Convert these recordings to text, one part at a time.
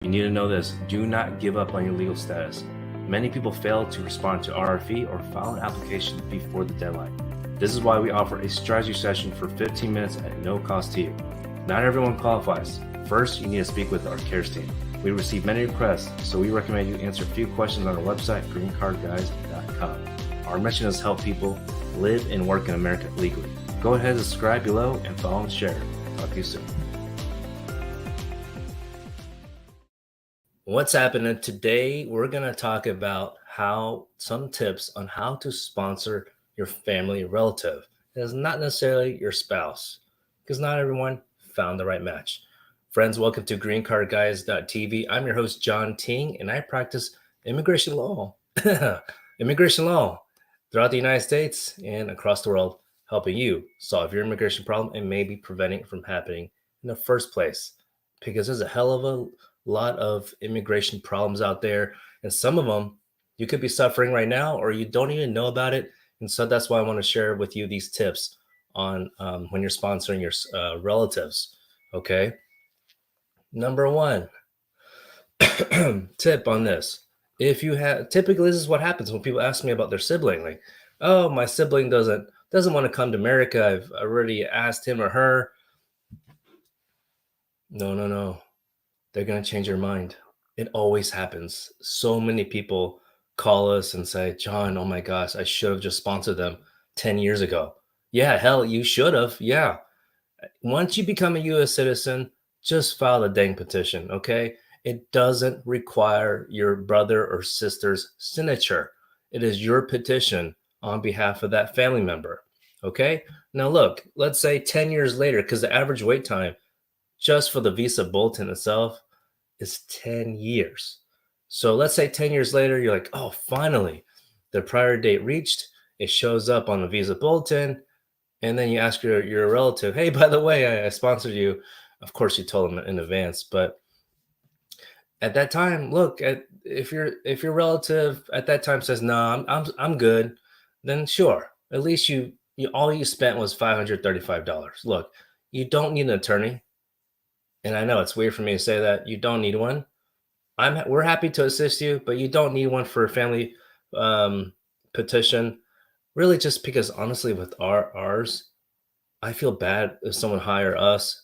You need to know this. Do not give up on your legal status. Many people fail to respond to RFE or file an application before the deadline. This is why we offer a strategy session for 15 minutes at no cost to you. Not everyone qualifies. First, you need to speak with our CARES team. We receive many requests, so we recommend you answer a few questions on our website, greencardguys.com. Our mission is to help people live and work in America legally. Go ahead and subscribe below and follow and share. Talk to you soon. What's happening today? We're going to talk about some tips on how to sponsor your family relative. It is not necessarily your spouse, because not everyone found the right match. Friends, welcome to greencardguys.tv. I'm your host, John Ting, and I practice immigration law. Immigration law throughout the United States and across the world, helping you solve your immigration problem and maybe preventing it from happening in the first place. Because there's a hell of a lot of immigration problems out there, and some of them you could be suffering right now or you don't even know about it. And so that's why I want to share with you these tips on when you're sponsoring your relatives. Okay, number one tip on this: if you have, typically this is what happens when people ask me about their sibling, like, oh, my sibling doesn't want to come to America, I've already asked him or her. No, they're going to change your mind. It always happens. So many people call us and say, John, oh my gosh, I should have just sponsored them 10 years ago. Yeah, hell, you should have. Yeah. Once you become a U.S. citizen, just file a dang petition, okay? It doesn't require your brother or sister's signature. It is your petition on behalf of that family member, okay? Now look, let's say 10 years later, because the average wait time just for the visa bulletin itself is 10 years. So let's say 10 years later, you're like, oh, finally, the prior date reached. It shows up on the visa bulletin. And then you ask your relative, hey, by the way, I sponsored you. Of course, you told them in advance. But at that time, look, if your relative at that time says, no, I'm good, then sure. At least you all you spent was $535. Look, you don't need an attorney. And I know it's weird for me to say that. You don't need one. We're happy to assist you, but you don't need one for a family petition. Really, just because honestly, with ours, I feel bad if someone hire us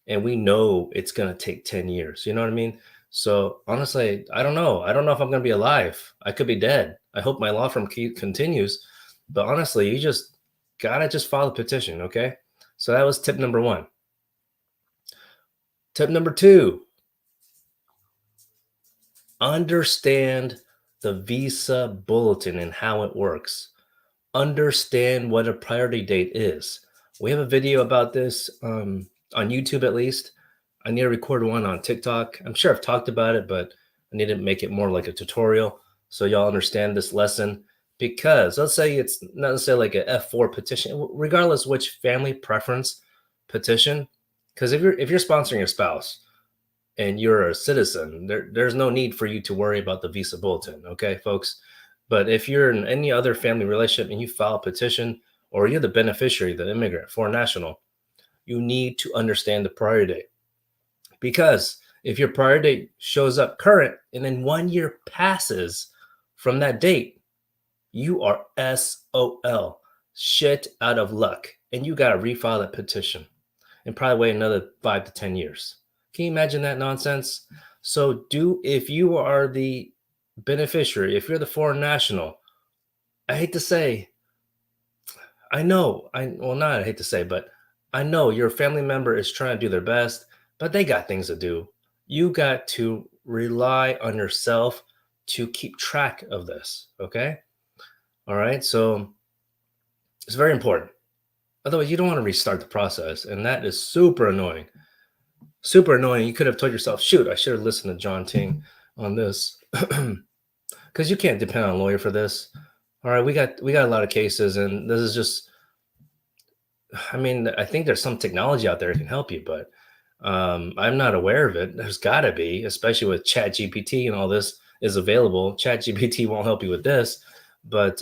and we know it's gonna take 10 years. You know what I mean? So honestly, I don't know. I don't know if I'm gonna be alive. I could be dead. I hope my law firm continues. But honestly, you just gotta file a petition, okay? So that was tip number one. Tip number two, understand the visa bulletin and how it works. Understand what a priority date is. We have a video about this on YouTube, at least. I need to record one on TikTok. I'm sure I've talked about it, but I need to make it more like a tutorial so y'all understand this lesson. Because let's say it's not necessarily like a F4 petition, regardless which family preference petition. Because if you're sponsoring a spouse and you're a citizen, there's no need for you to worry about the visa bulletin, okay, folks? But if you're in any other family relationship and you file a petition, or you're the beneficiary, the immigrant, foreign national, you need to understand the priority date. Because if your priority date shows up current and then 1 year passes from that date, you are SOL, shit out of luck, and you got to refile that petition and probably wait another 5 to 10 years. Can you imagine that nonsense? So if you are the beneficiary, if you're the foreign national, I hate to say, I know your family member is trying to do their best, but they got things to do. You got to rely on yourself to keep track of this, okay? All right, so it's very important. Otherwise, you don't want to restart the process, and that is super annoying. Super annoying. You could have told yourself, shoot, I should have listened to John Ting on this, because you can't depend on a lawyer for this. All right, we got a lot of cases, and this is just, I mean, I think there's some technology out there that can help you, but I'm not aware of it. There's got to be, especially with ChatGPT and all this is available. ChatGPT won't help you with this, but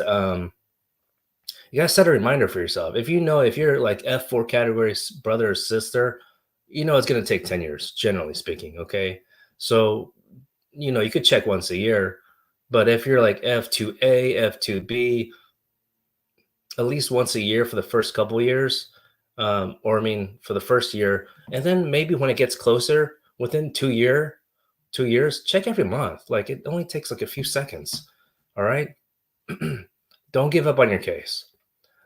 you got to set a reminder for yourself. If you're like F4 category brother or sister, you know it's going to take 10 years, generally speaking, okay? So you could check once a year, but if you're like F2A, F2B, at least once a year for the first couple of years, or I mean for the first year, and then maybe when it gets closer, within 2 years, check every month. Like it only takes like a few seconds. All right. Don't give up on your case.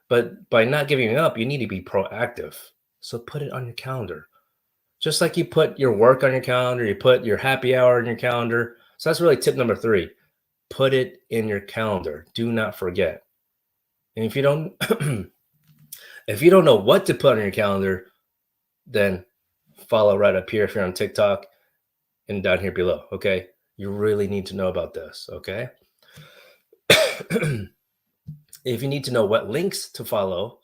But by not giving up, you need to be proactive. So put it on your calendar. Just like you put your work on your calendar, you put your happy hour in your calendar. So that's really tip number 3. Put it in your calendar. Do not forget. And if you don't if you don't know what to put on your calendar, then follow right up here if you're on TikTok and down here below, okay? You really need to know about this, okay? If you need to know what links to follow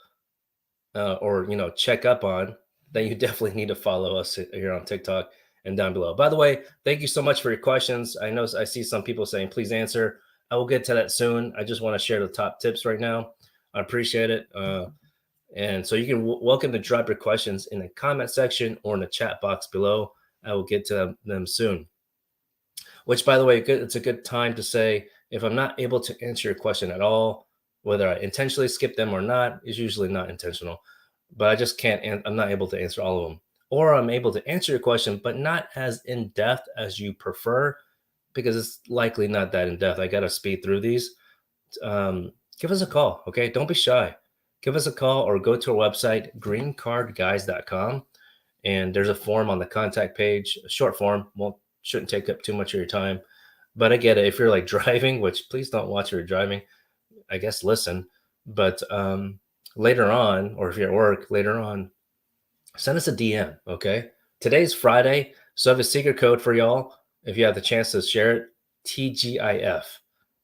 or check up on, then you definitely need to follow us here on TikTok and down below. By the way, thank you so much for your questions. I know I see some people saying please answer. I will get to that soon. I just want to share the top tips right now. I appreciate it. And so you can welcome to drop your questions in the comment section or in the chat box below. I will get to them soon. Which, by the way, it's a good time to say if I'm not able to answer your question at all, whether I intentionally skip them or not, is usually not intentional. But I just can't, I'm not able to answer all of them. Or I'm able to answer your question, but not as in-depth as you prefer, because it's likely not that in-depth. I got to speed through these. Give us a call, okay? Don't be shy. Give us a call or go to our website, greencardguys.com. And there's a form on the contact page, a short form. Shouldn't take up too much of your time. But I get it. If you're like driving, which please don't watch if you're driving, I guess listen. But later on, or if you're at work later on, send us a DM, okay? Today's Friday, so I have a secret code for y'all. If you have the chance to share it, TGIF.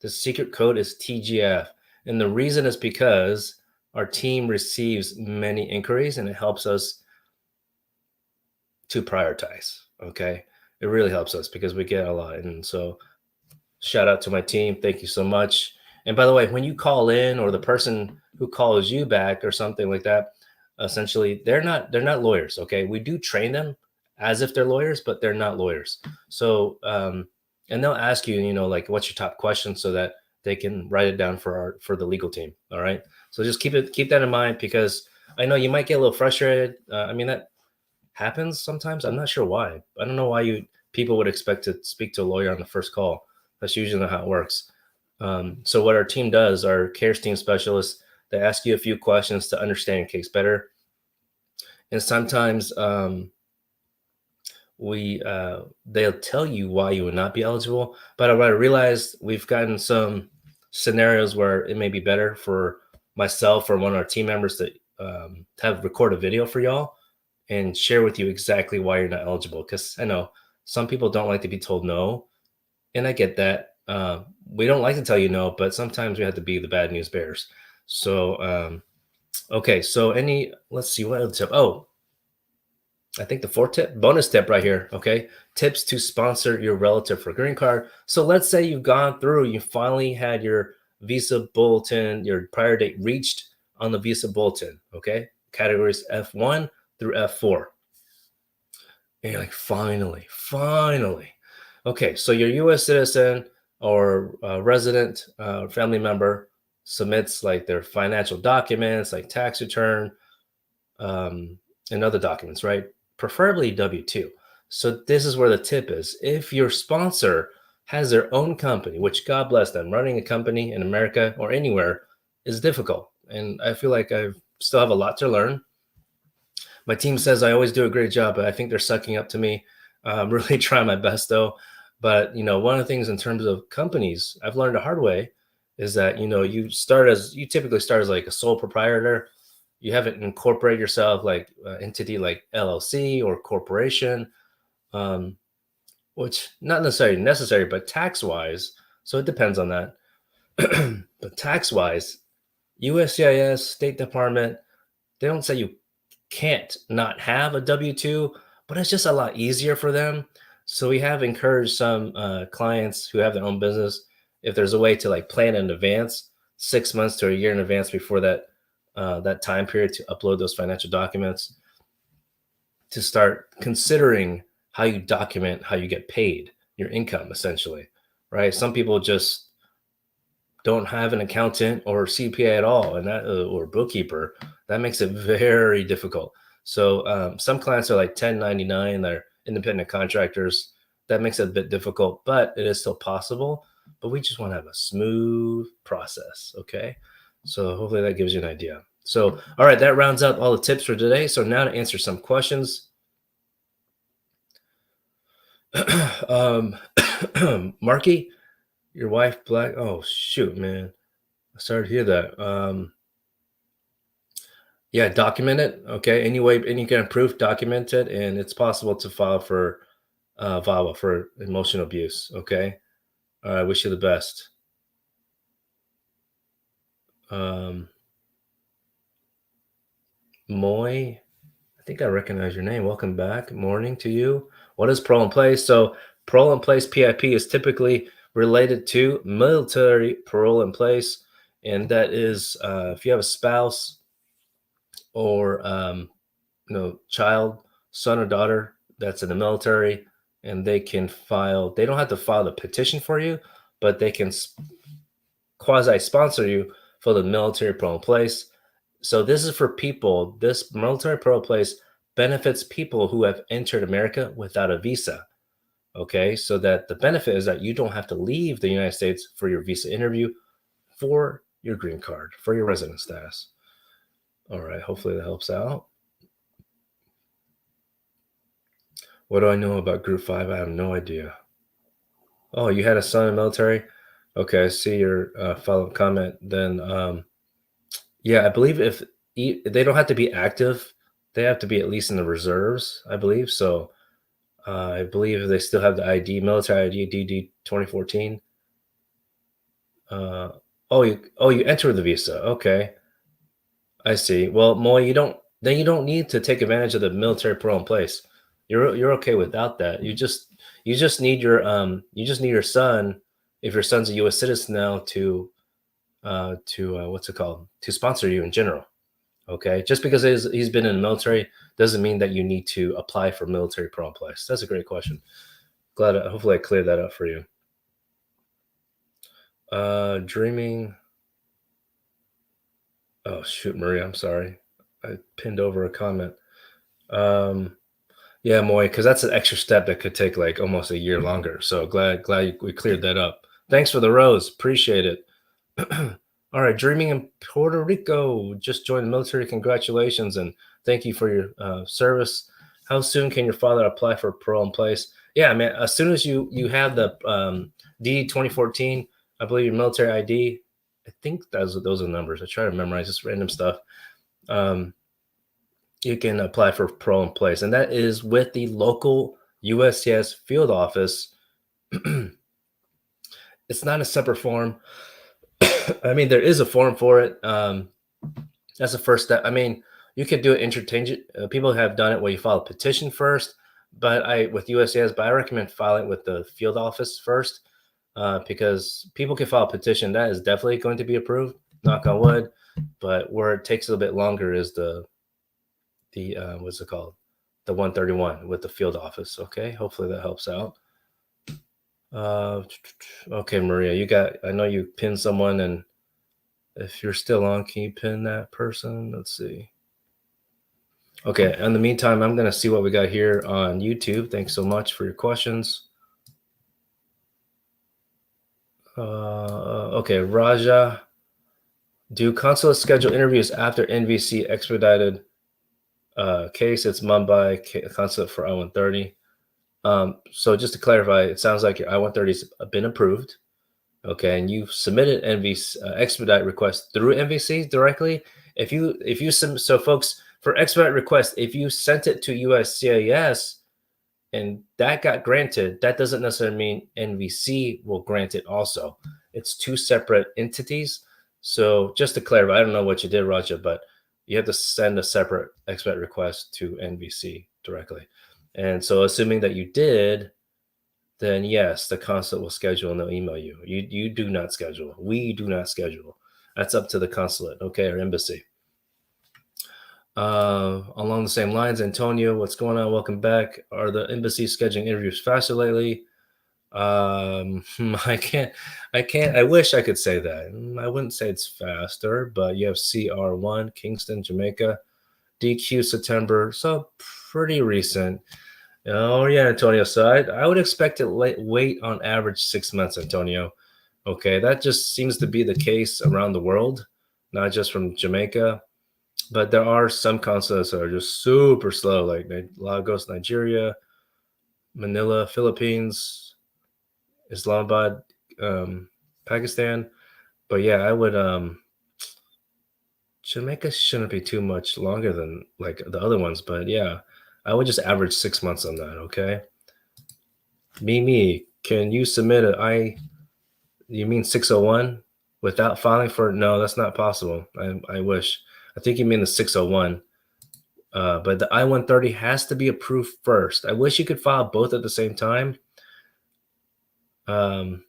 The secret code is TGIF. And the reason is because our team receives many inquiries and it helps us to prioritize, okay? It really helps us because we get a lot. And so shout out to my team. Thank you so much. And by the way, when you call in or the person who calls you back or something like that, essentially they're not lawyers, okay? We do train them as if they're lawyers, but they're not lawyers. So and they'll ask you, like what's your top question so that they can write it down for the legal team. All right. So just keep that in mind, because I know you might get a little frustrated. I mean, that happens sometimes. I'm not sure why. I don't know why people would expect to speak to a lawyer on the first call. That's usually not how it works. So what our team does, our CARES team specialists, they ask you a few questions to understand your case better. And sometimes they'll tell you why you would not be eligible. But I realized we've gotten some scenarios where it may be better for myself or one of our team members to have record a video for y'all and share with you exactly why you're not eligible. Because I know some people don't like to be told no, and I get that. We don't like to tell you no, but sometimes we have to be the bad news bears. So, okay. So let's see what other tip. Oh, I think the 4th bonus tip right here. Okay. Tips to sponsor your relative for a green card. So let's say you've gone through, you finally had your visa bulletin, your prior date reached on the visa bulletin. Okay. Categories F1 through F4. And you're like, finally. Okay. So your US citizen or resident family member submits like their financial documents, like tax return, and other documents, right? Preferably W-2. So this is where the tip is. If your sponsor has their own company, which God bless them, running a company in America or anywhere is difficult. And I feel like I still have a lot to learn. My team says I always do a great job, but I think they're sucking up to me. I'm really trying my best though. But one of the things in terms of companies, I've learned the hard way is that you typically start as like a sole proprietor. You haven't incorporated yourself like entity like LLC or corporation, which not necessarily necessary, but tax wise. So it depends on that. But tax wise, USCIS, State Department, they don't say you can't not have a W-2, but it's just a lot easier for them. So we have encouraged some clients who have their own business, if there's a way to like plan in advance, 6 months to a year in advance before that time period to upload those financial documents, to start considering how you document how you get paid. your income, essentially, right? Some people just don't have an accountant or CPA at all, and that or bookkeeper. That makes it very difficult. So some clients are like 1099, they're independent contractors. That makes it a bit difficult, but it is still possible. But we just want to have a smooth process, okay? So hopefully that gives you an idea. So, all right, that rounds out all the tips for today. So now to answer some questions. Marky, your wife black. Oh shoot, man. I started to hear that. Yeah, document it. Okay. Any kind of proof, document it, and it's possible to file for VAWA for emotional abuse. Okay. I wish you the best. Moy, I think I recognize your name. Welcome back. Morning to you. What is parole in place? So parole in place PIP is typically related to military parole in place, and that is if you have a spouse or child, son or daughter that's in the military, and they can file. They don't have to file the petition for you, but they can quasi sponsor you for the military parole in place. So this is for people. This military parole place benefits people who have entered America without a visa. Okay, so that the benefit is that you don't have to leave the United States for your visa interview, for your green card, for your resident status. All right, hopefully that helps out. What do I know about Group 5? I have no idea. Oh, you had a son in the military? Okay, I see your follow-up comment. Then, yeah, I believe if they don't have to be active, they have to be at least in the reserves, I believe. So I believe they still have the ID, military ID, DD 2014. You enter the visa. Okay, I see. Well, Moy, you don't need to take advantage of the military parole in place. You're okay without that. You just need your son, if your son's a U.S. citizen now, to what's it called, to sponsor you in general. Okay, just because he's been in the military doesn't mean that you need to apply for military parole in place. That's a great question. Hopefully I cleared that up for you. Dreaming. Oh shoot, Maria, I'm sorry. I pinned over a comment. Yeah, Moy, because that's an extra step that could take like almost a year longer. So glad we cleared that up. Thanks for the rose. Appreciate it. All right, dreaming in Puerto Rico. Just joined the military. Congratulations and thank you for your service. How soon can your father apply for parole in place? Yeah, man. As soon as you have the D 2014, I believe your military ID. I think those are the numbers. I try to memorize just random stuff. You can apply for parole in place, and that is with the local USCIS field office. It's not a separate form. I mean, there is a form for it. That's the first step. I mean, you could do it interchange. People have done it where you file a petition first, with USCIS, but I recommend filing with the field office first, because people can file a petition that is definitely going to be approved. Knock on wood. But where it takes a little bit longer is the what's it called? The 131 with the field office. Okay, hopefully that helps out. Okay, Maria, I know you pinned someone, and if you're still on, can you pin that person? Let's see. Okay, in the meantime, I'm going to see what we got here on YouTube. Thanks so much for your questions. Okay, Raja. Do consulates schedule interviews after NVC expedited case? It's Mumbai consulate for I-130. So just to clarify, it sounds like your I-130's been approved. Okay, and you submitted NVC expedite request through NVC directly. So folks, for expedite request, if you sent it to USCIS and that got granted, that doesn't necessarily mean NVC will grant it also. It's two separate entities. So just to clarify, I don't know what you did, Raja, but you have to send a separate expedite request to NVC directly. And so assuming that you did, then yes, the consulate will schedule and they'll email you. You do not schedule. We do not schedule. That's up to the consulate, okay, or embassy. Along the same lines, Antonio, what's going on? Welcome back. Are the embassy scheduling interviews faster lately? I can't, I wish I could say that. I wouldn't say it's faster, but you have CR1, Kingston, Jamaica, DQ September, so pretty recent. Oh yeah, Antonio. So I would expect it wait on average 6 months, Antonio. Okay, that just seems to be the case around the world, not just from Jamaica. But there are some consulates that are just super slow, like Lagos, Nigeria, Manila, Philippines, Islamabad, Pakistan. But yeah, I would Jamaica shouldn't be too much longer than like the other ones, but yeah, I would just average 6 months on that, okay? Mimi, can you submit a I you mean 601 without filing for no, that's not possible. I wish. I think you mean the 601. But the I-130 has to be approved first. I wish you could file both at the same time. Um,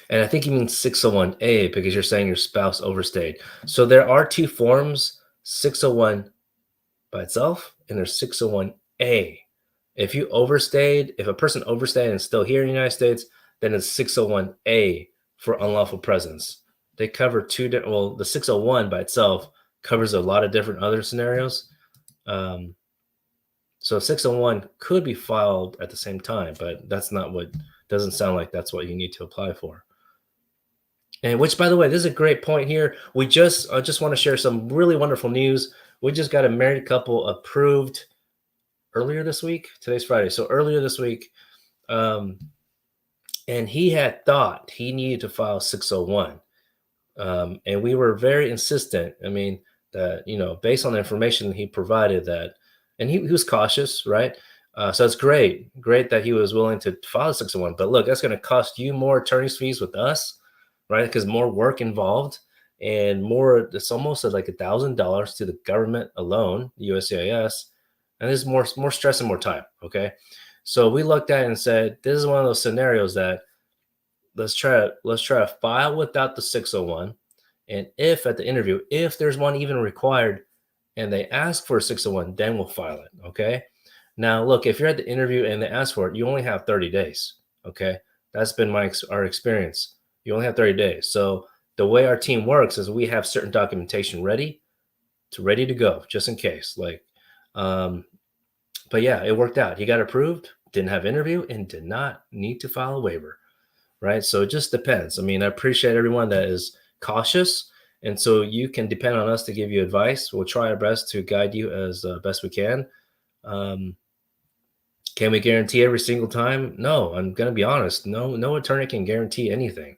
and I think you mean 601A because you're saying your spouse overstayed. So there are two forms, 601 by itself, and there's 601A. If you overstayed, if a person overstayed and is still here in the United States, then it's 601A for unlawful presence. They cover well, the 601 by itself covers a lot of different other scenarios. So 601 could be filed at the same time, but that's not what, doesn't sound like that's what you need to apply for. And which, by the way, this is a great point here. I just want to share some really wonderful news. We just got a married couple approved earlier this week. Today's Friday. So earlier this week, and he had thought he needed to file 601. And we were very insistent. I mean, that, based on the information he provided that, and he was cautious, right? So it's great that he was willing to file 601. But look, that's going to cost you more attorney's fees with us, right? Because more work involved and more, it's almost like $1,000 to the government alone, USCIS, and there's more stress and more time. Okay, so we looked at it and said, this is one of those scenarios that let's try to file without the 601, and if at the interview, if there's one even required, and they ask for a 601, then we'll file it. Okay. Now, look, if you're at the interview and they ask for it, you only have 30 days. Okay. That's been our experience. You only have 30 days. So the way our team works is we have certain documentation ready to go just in case. But yeah, it worked out. He got approved, didn't have interview, and did not need to file a waiver. Right. So it just depends. I mean, I appreciate everyone that is cautious. And so you can depend on us to give you advice. We'll try our best to guide you as best we can. Can we guarantee every single time? No, I'm going to be honest. No attorney can guarantee anything.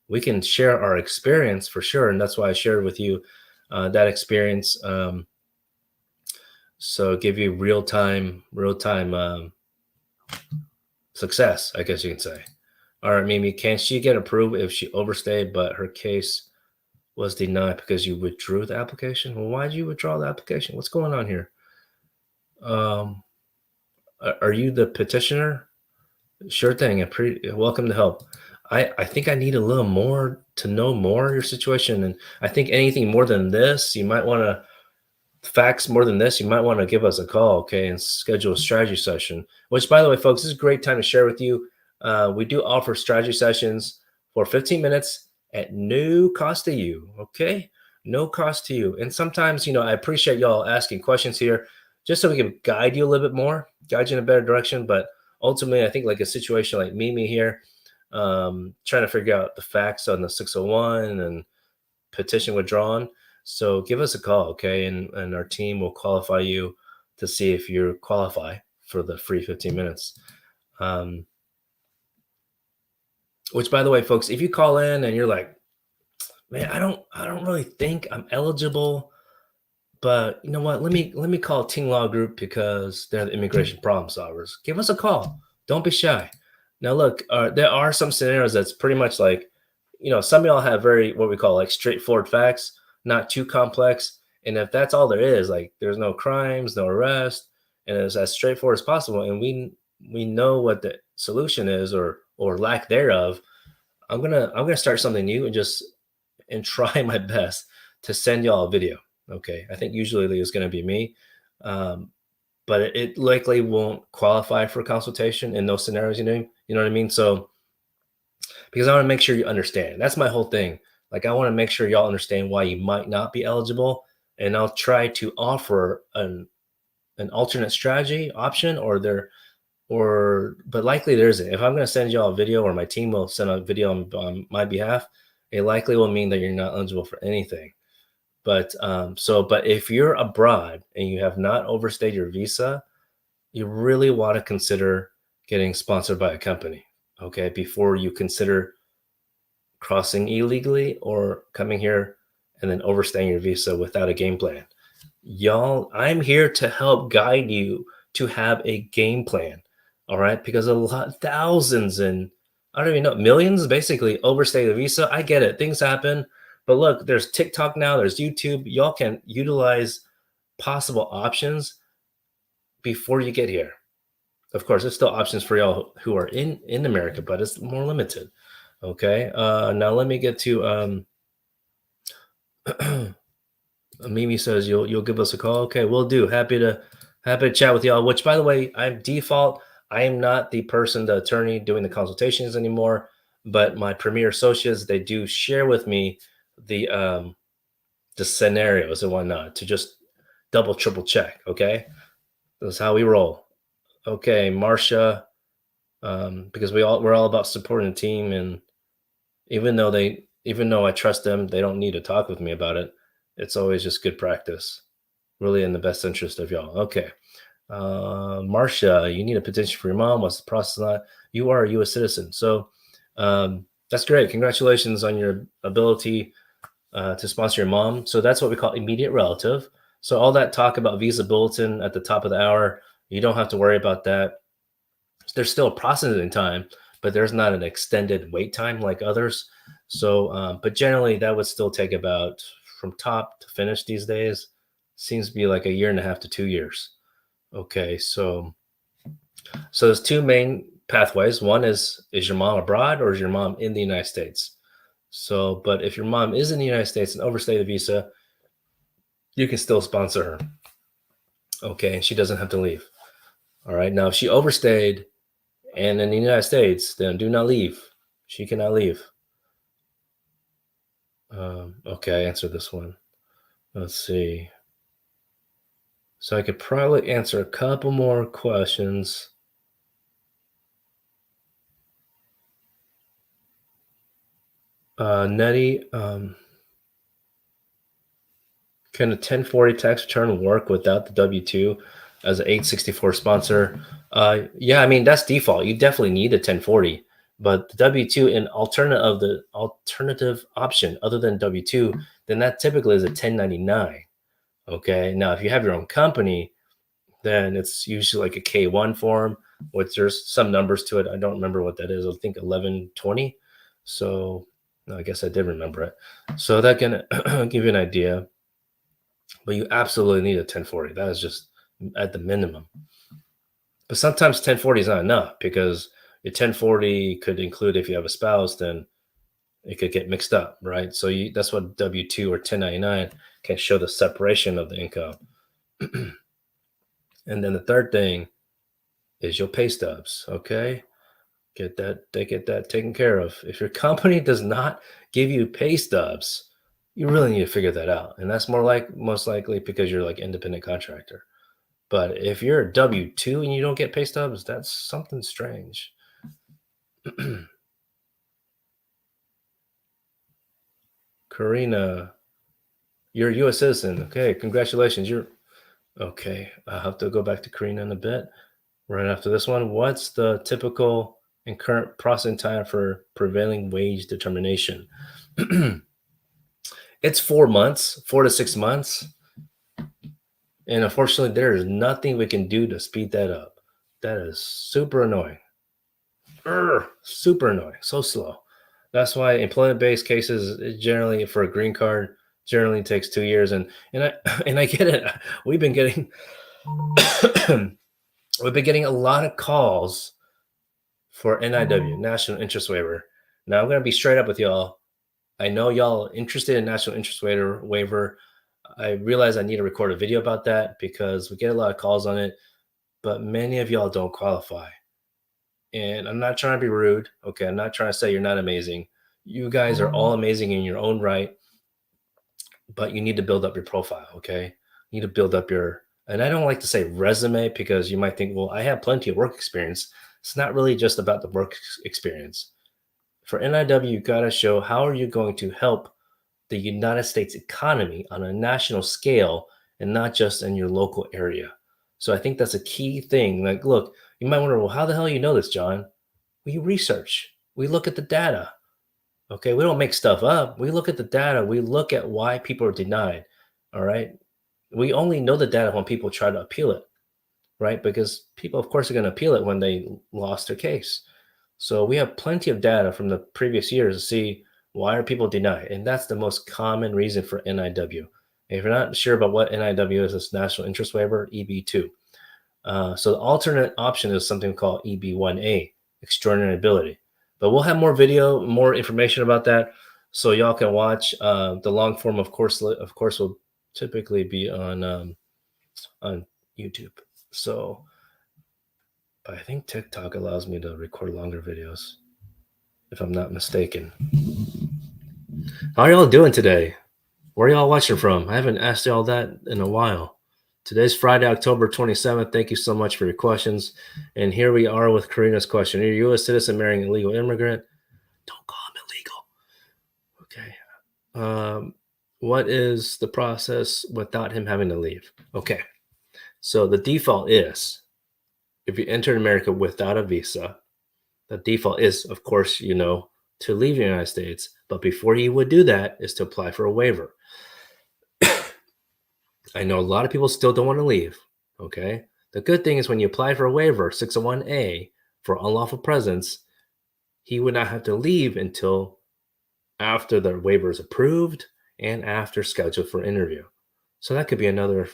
We can share our experience for sure. And that's why I shared with you that experience. So give you real time success, I guess you can say. All right, Mimi, can she get approved if she overstayed, but her case was denied because you withdrew the application? Well, why did you withdraw the application? What's going on here? Are you the petitioner? Sure thing. Welcome to help. I think I need a little more to know more your situation. And I think anything more than this, you might want to facts more than this, you might want to give us a call, okay, and schedule a strategy session, which, by the way, folks, this is a great time to share with you. We do offer strategy sessions for 15 minutes at no cost to you, okay? No cost to you. And sometimes, I appreciate y'all asking questions here just so we can guide you a little bit more, guide you in a better direction. But ultimately, I think like a situation like Mimi here, trying to figure out the facts on the 601 and petition withdrawn. So give us a call, okay? And our team will qualify you to see if you qualify for the free 15 minutes. Which, by the way, folks, if you call in and you're like, man, I don't really think I'm eligible, but you know what? Let me call Ting Law Group because they're the immigration problem solvers. Give us a call. Don't be shy. Now, look, there are some scenarios that's pretty much like, some of y'all have very what we call like straightforward facts, not too complex. And if that's all there is, like there's no crimes, no arrest, and it's as straightforward as possible, and we know what the solution is or lack thereof, I'm gonna start something new and try my best to send y'all a video. Okay, I think usually it's gonna be me, but it likely won't qualify for consultation in those scenarios. You know what I mean? So because I want to make sure you understand. That's my whole thing. Like I want to make sure y'all understand why you might not be eligible, and I'll try to offer an alternate strategy option, but likely there isn't. If I'm going to send y'all a video, or my team will send a video on my behalf, it likely will mean that you're not eligible for anything. But if you're abroad and you have not overstayed your visa, you really want to consider getting sponsored by a company, okay, before you consider crossing illegally or coming here and then overstaying your visa without a game plan. Y'all, I'm here to help guide you to have a game plan. All right. Because thousands and I don't even know, millions basically overstay the visa. I get it. Things happen. But look, there's TikTok now, there's YouTube. Y'all can utilize possible options before you get here. Of course, there's still options for y'all who are in America, but it's more limited. Okay. Now let me get to Mimi says you'll give us a call. Okay, we'll do. Happy to chat with y'all. Which, by the way, I'm default. I am not the person, the attorney doing the consultations anymore. But my premier associates, they do share with me the scenarios and whatnot to just double, triple check. Okay, that's how we roll. Okay, Marcia, because we're all about supporting the team, and even though I trust them, they don't need to talk with me about it. It's always just good practice, really in the best interest of y'all. Okay. Marcia, you need a petition for your mom. What's the process on that? You are a U.S. citizen. So that's great. Congratulations on your ability to sponsor your mom. So that's what we call immediate relative. So all that talk about visa bulletin at the top of the hour, you don't have to worry about that. There's still a processing time, but there's not an extended wait time like others. So, but generally that would still take about from top to finish these days. Seems to be like a year and a half to 2 years. Okay, so there's two main pathways. One is your mom abroad or is your mom in the United States? So, but if your mom is in the United States and overstayed the visa, you can still sponsor her. Okay, and she doesn't have to leave. All right, now if she overstayed and in the United States, then do not leave. She cannot leave. Okay, I answered this one. Let's see. So I could probably answer a couple more questions. Nettie, can a 1040 tax return work without the W-2 as an 864 sponsor? Yeah, I mean, that's default. You definitely need a 1040, but the W-2 in alternative option other than W-2, then that typically is a 1099. Okay, now if you have your own company, then it's usually like a K1 form, which there's some numbers to it. I don't remember what that is. I think 1120. So no, I guess I did remember it. So that can give you an idea. But you absolutely need a 1040. That is just at the minimum. But sometimes 1040 is not enough because your 1040 could include, if you have a spouse, then it could get mixed up, right? So that's what W-2 or 1099 can show the separation of the income. And then the third thing is your pay stubs, okay? Get that taken care of. If your company does not give you pay stubs, you really need to figure that out. And that's most likely because you're like independent contractor. But if you're a W-2 and you don't get pay stubs, that's something strange. Karina, you're a U.S. citizen. Okay, congratulations. Okay. I'll have to go back to Karina in a bit. Right after this one, what's the typical and current processing time for prevailing wage determination? It's 4 months, 4 to 6 months. And unfortunately, there is nothing we can do to speed that up. That is super annoying. Super annoying. So slow. That's why employment-based cases generally for a green card generally takes 2 years. And I get it. We've been getting a lot of calls for NIW, National Interest Waiver. Now I'm going to be straight up with y'all. I know y'all interested in National Interest Waiver. I realize I need to record a video about that because we get a lot of calls on it. but many of y'all don't qualify. And I'm not trying to be rude. Okay. I'm not trying to say you're not amazing. You guys are all amazing in your own right, but you need to build up your profile. Okay. You need to build up your, and I don't like to say resume because you might think, well, I have plenty of work experience. It's not really just about the work experience. For NIW, you got to show how are you going to help the United States economy on a national scale and not just in your local area. So I think that's a key thing. Like, look, you might wonder, well, how the hell you know this, John? We research, we look at the data. Okay, we don't make stuff up. We look at the data. We look at why people are denied. All right. We only know the data when people try to appeal it, right? Because people, of course, are going to appeal it when they lost their case. So we have plenty of data from the previous years to see why are people denied. And that's the most common reason for NIW. If you're not sure about what NIW is, it's National Interest Waiver, EB2. So the alternate option is something called EB1A, Extraordinary Ability. But we'll have more video, more information about that, so y'all can watch. The long form, of course, will typically be on YouTube. So, but I think TikTok allows me to record longer videos, if I'm not mistaken. How are y'all doing today? Where are y'all watching from? I haven't asked y'all that in a while. Today's Friday, October 27th. Thank you so much for your questions. And here we are with Karina's question. Are you a U.S. citizen marrying an illegal immigrant? Don't call him illegal. Okay. What is the process without him having to leave? Okay. So the default is if you enter America without a visa, the default is, of course, to leave the United States. But before you would do that is to apply for a waiver. I know a lot of people still don't want to leave. Okay. The good thing is when you apply for a waiver, 601A, for unlawful presence, he would not have to leave until after the waiver is approved and after scheduled for interview. So that could be another,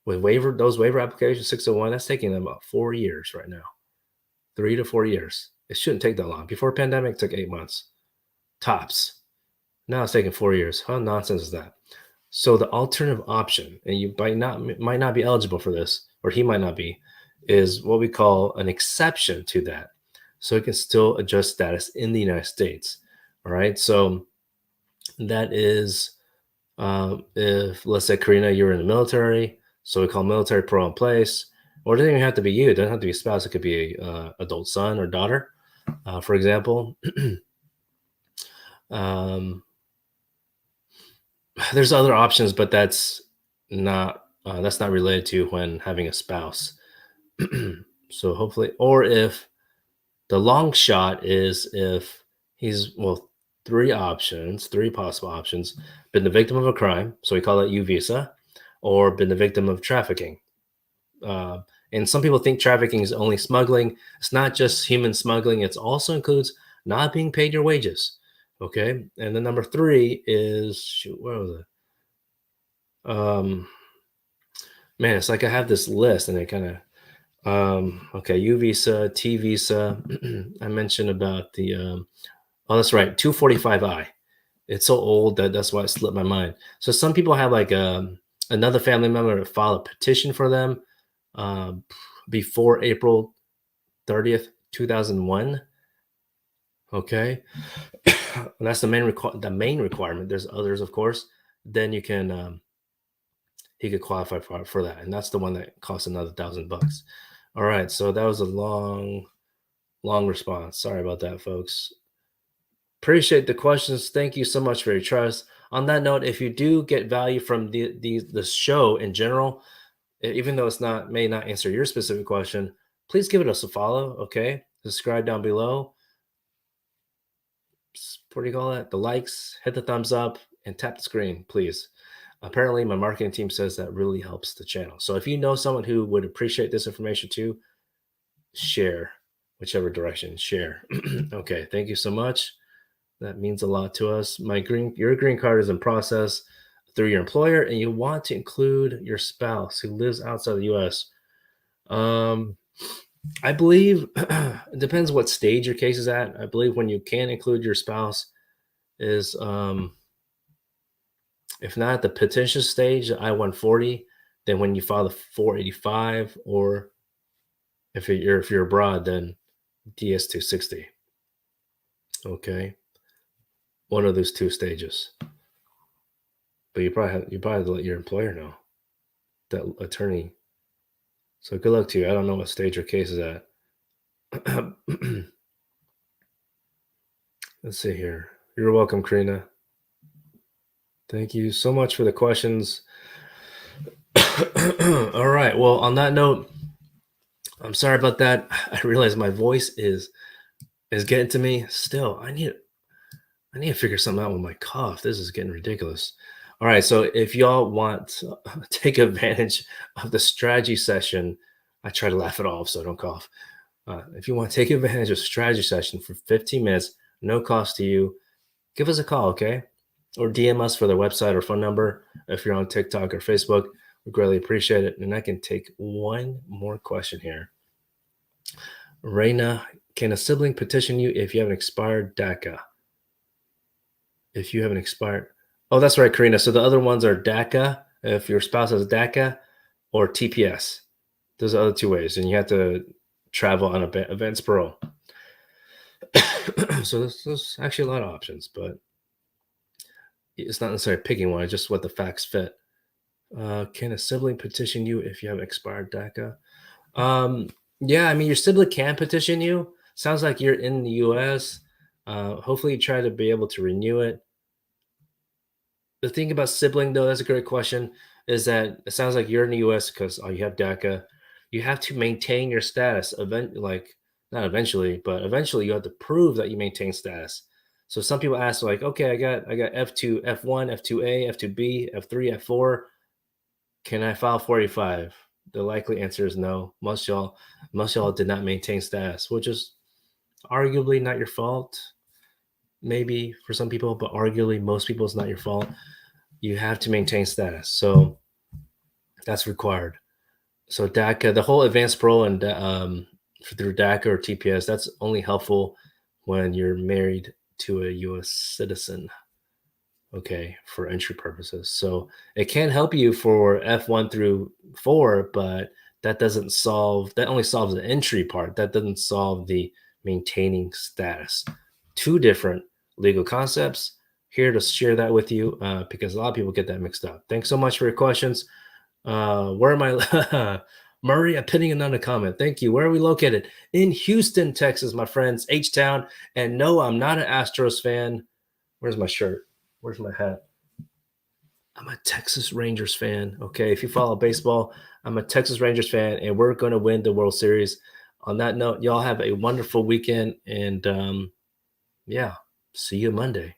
with those waiver applications, 601, that's taking them about 4 years right now. 3 to 4 years. It shouldn't take that long. Before pandemic, it took 8 months. Tops. Now it's taking 4 years. How nonsense is that? So the alternative option, and you might not be eligible for this, or he might not be, is what we call an exception to that. So it can still adjust status in the United States. All right. So that is if, let's say, Karina, you're in the military, so we call military parole in place, or it doesn't even have to be you. It doesn't have to be a spouse. It could be a adult son or daughter, for example. There's other options, but that's not related to when having a spouse. So hopefully, or if the long shot is if he's, well, three possible options: been the victim of a crime, so we call it U visa, or been the victim of trafficking. And some people think trafficking is only smuggling. It's not just human smuggling. It also includes not being paid your wages. Okay. And then number 3 is, where was it? Man, it's like I have this list and it kind of, okay, U visa, T visa. I mentioned about the, oh, that's right, 245I. It's so old that's why it slipped my mind. So some people have like another family member to file a petition for them before April 30th, 2001. Okay. That's the main requirement. There's others, of course. Then you can, he could qualify for that. And that's the one that costs another $1,000. All right. So that was a long response. Sorry about that, folks. Appreciate the questions. Thank you so much for your trust. On that note, if you do get value from the show in general, even though may not answer your specific question, please give us a follow. Okay. Subscribe down below. What do you call that? The likes, hit the thumbs up, and tap the screen, please. Apparently, my marketing team says that really helps the channel. So if you know someone who would appreciate this information too, share, whichever direction, share. Okay, thank you so much. That means a lot to us. Your green card is in process through your employer, and you want to include your spouse who lives outside the U.S. I believe it depends what stage your case is at. I believe when you can include your spouse is, if not at the petition stage, the I-140, then when you file the 485 or If you're abroad, then DS-260. Okay, one of those two stages. But you probably have to let your employer know, that attorney. So good luck to you. I don't know what stage your case is at. Let's see here. You're welcome, Karina. Thank you so much for the questions. All right. Well, on that note, I'm sorry about that. I realize my voice is getting to me. Still, I need to figure something out with my cough. This is getting ridiculous. All right. So if y'all want to take advantage of the strategy session, I try to laugh it off so I don't cough. If you want to take advantage of strategy session for 15 minutes, no cost to you, give us a call, okay? Or DM us for their website or phone number. If you're on TikTok or Facebook, we greatly appreciate it. And I can take one more question here. Reina, can a sibling petition you if you have an expired DACA? If you have an expired... Oh, that's right, Karina. So the other ones are DACA, if your spouse has DACA, or TPS. Those are the other two ways. And you have to travel on events parole. So there's actually a lot of options, but it's not necessarily picking one. It's just what the facts fit. Can a sibling petition you if you have expired DACA? Yeah, I mean, your sibling can petition you. Sounds like you're in the U.S. Hopefully you try to be able to renew it. The thing about sibling, though, that's a great question, is that it sounds like you're in the U.S. because you have DACA. You have to maintain your status. Not eventually, but eventually you have to prove that you maintain status. So some people ask, like, okay, I got F2, F1, F2A, F2B, F3, F4. Can I file 485? The likely answer is no. Most y'all did not maintain status, which is arguably not your fault. Maybe for some people, but arguably most people it's not your fault. You have to maintain status, so that's required. So DACA, the whole advanced parole and through DACA or TPS, that's only helpful when you're married to a U.S. citizen. Okay, for entry purposes. So it can help you for F1 through 4, but that only solves the entry part. That doesn't solve the maintaining status. Two different legal concepts. Here to share that with you because a lot of people get that mixed up. Thanks so much for your questions. Where am I? Murray, putting another comment. Thank you. Where are we located? In Houston, Texas, my friends. H-Town. And no, I'm not an Astros fan. Where's my shirt? Where's my hat? I'm a Texas Rangers fan. Okay. If you follow baseball, I'm a Texas Rangers fan, and we're going to win the World Series. On that note, y'all have a wonderful weekend. And yeah, see you Monday.